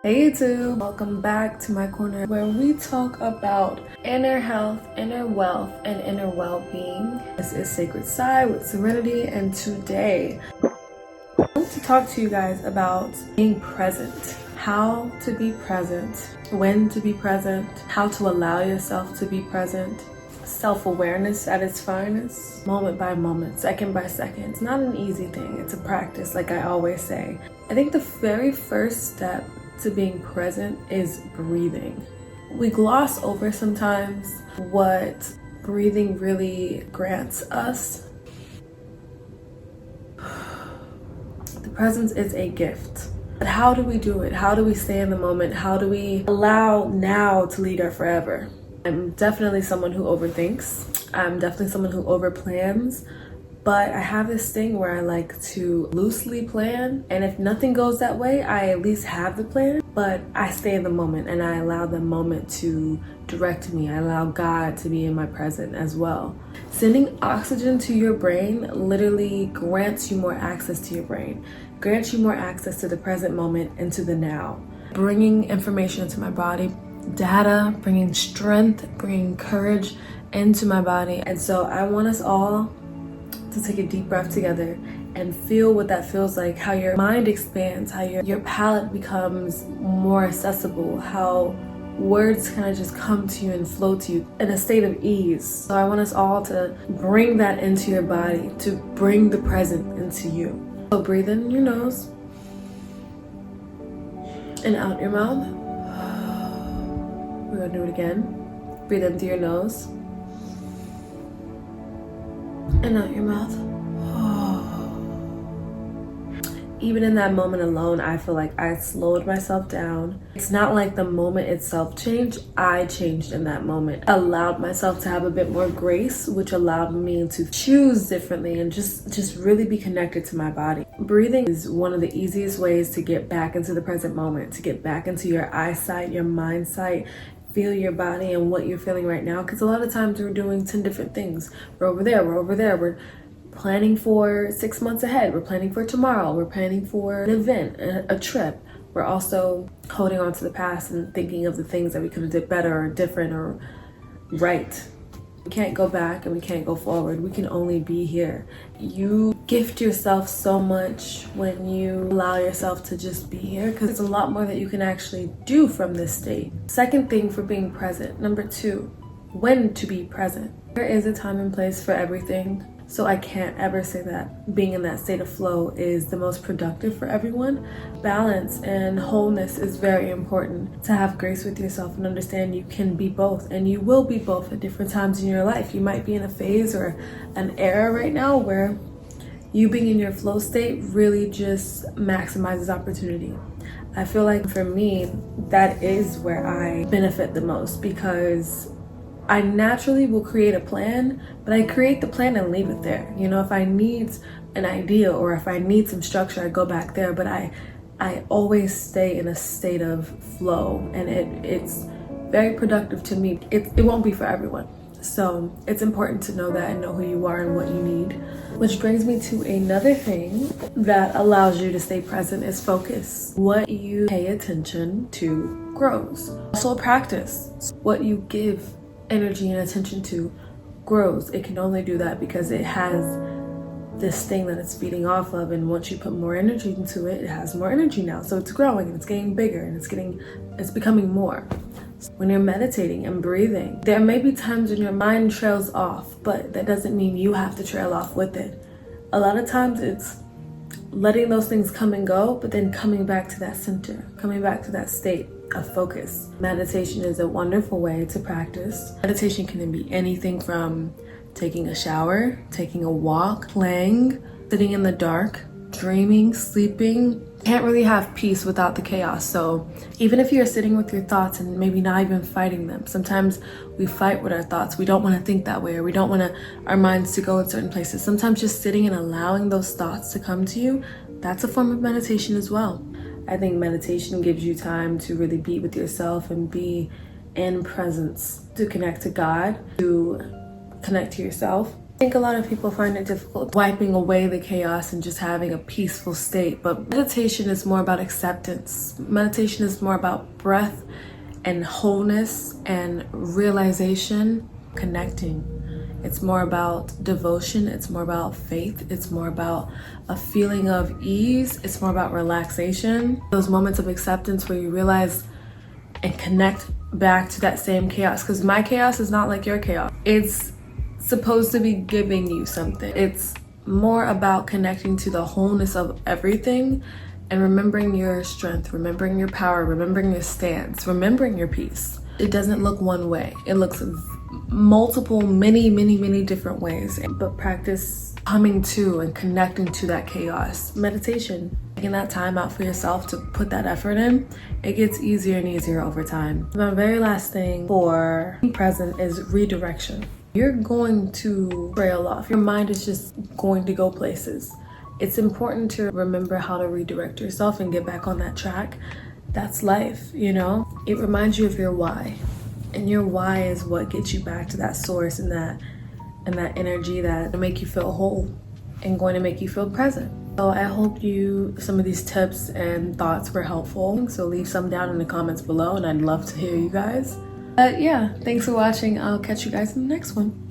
Hey YouTube, welcome back to my corner where we talk about inner health, inner wealth, and inner well-being. This is Sacred Side with Serenity, and today I want to talk to you guys about being present. How to be present, when to be present, how to allow yourself to be present, self-awareness at its finest, moment by moment, second by second. It's not an easy thing, it's a practice, like I always say. I think the very first step to being present is breathing. We gloss over sometimes what breathing really grants us. The presence is a gift. But how do we do it? How do we stay in the moment? How do we allow now to lead our forever? I'm definitely someone who overthinks. I'm definitely someone who overplans. But I have this thing where I like to loosely plan, and if nothing goes that way, I at least have the plan, but I stay in the moment and I allow the moment to direct me. I allow God to be in my present as well. Sending oxygen to your brain literally grants you more access to your brain, grants you more access to the present moment and to the now. Bringing information into my body, data, bringing strength, bringing courage into my body. And so I want us all to take a deep breath together and feel what that feels like, how your mind expands, how your palate becomes more accessible, how words kind of just come to you and flow to you in a state of ease. So I want us all to bring that into your body, to bring the present into you. So breathe in your nose and out your mouth. We're gonna do it again. Breathe in through your nose and out your mouth. Even in that moment alone, I feel like I slowed myself down. It's not like the moment itself changed. I changed in that moment. Allowed myself to have a bit more grace, which allowed me to choose differently and just really be connected to my body. Breathing is one of the easiest ways to get back into the present moment, to get back into your eyesight, your mind sight. Feel your body and what you're feeling right now, because a lot of times we're doing 10 different things. We're over there, we're planning for 6 months ahead, we're planning for tomorrow, we're planning for an event, a trip. We're also holding on to the past and thinking of the things that we could have did better or different or right. We can't go back and we can't go forward. We can only be here. You gift yourself so much when you allow yourself to just be here, because there's a lot more that you can actually do from this state. Second thing for being present. Number 2, when to be present. There is a time and place for everything. So I can't ever say that being in that state of flow is the most productive for everyone. Balance and wholeness is very important. To have grace with yourself and understand you can be both, and you will be both at different times in your life. You might be in a phase or an era right now where you being in your flow state really just maximizes opportunity. I feel like for me, that is where I benefit the most, because I naturally will create a plan, but I create the plan and leave it there. You know, if I need an idea or if I need some structure, I go back there, but I always stay in a state of flow, and it's very productive to me. It won't be for everyone. So it's important to know that and know who you are and what you need. Which brings me to another thing that allows you to stay present is focus. What you pay attention to grows. Also practice. What you give energy and attention to grows. It can only do that because it has this thing that it's feeding off of, and once you put more energy into it, it has more energy now. So it's growing and it's getting bigger and it's becoming more. When you're meditating and breathing, there may be times when your mind trails off, but that doesn't mean you have to trail off with it. A lot of times it's letting those things come and go, but then coming back to that center, coming back to that state of focus. Meditation is a wonderful way to practice. Meditation can be anything from taking a shower, taking a walk, playing, sitting in the dark, dreaming, sleeping. Can't really have peace without the chaos. So even if you're sitting with your thoughts and maybe not even fighting them, sometimes we fight with our thoughts. We don't want to think that way, or we don't want our minds to go in certain places. Sometimes just sitting and allowing those thoughts to come to you, that's a form of meditation as well. I think meditation gives you time to really be with yourself and be in presence, to connect to God, to connect to yourself. think a lot of people find it difficult wiping away the chaos and just having a peaceful state, but meditation is more about acceptance. Meditation is more about breath and wholeness and realization, connecting. It's more about devotion, it's more about faith, it's more about a feeling of ease, it's more about relaxation. Those moments of acceptance where you realize and connect back to that same chaos, because my chaos is not like your chaos. It's supposed to be giving you something. It's more about connecting to the wholeness of everything and remembering your strength, remembering your power, remembering your stance, remembering your peace. It doesn't look one way. It looks multiple, many different ways. But practice coming to and connecting to that chaos. Meditation, taking that time out for yourself to put that effort in, it gets easier and easier over time. My very last thing for being present is redirection. You're going to trail off. Your mind is just going to go places. It's important to remember how to redirect yourself and get back on that track. That's life, you know? It reminds you of your why. And your why is what gets you back to that source and that energy that will make you feel whole and going to make you feel present. So I hope some of these tips and thoughts were helpful. So leave some down in the comments below and I'd love to hear you guys. But yeah, thanks for watching. I'll catch you guys in the next one.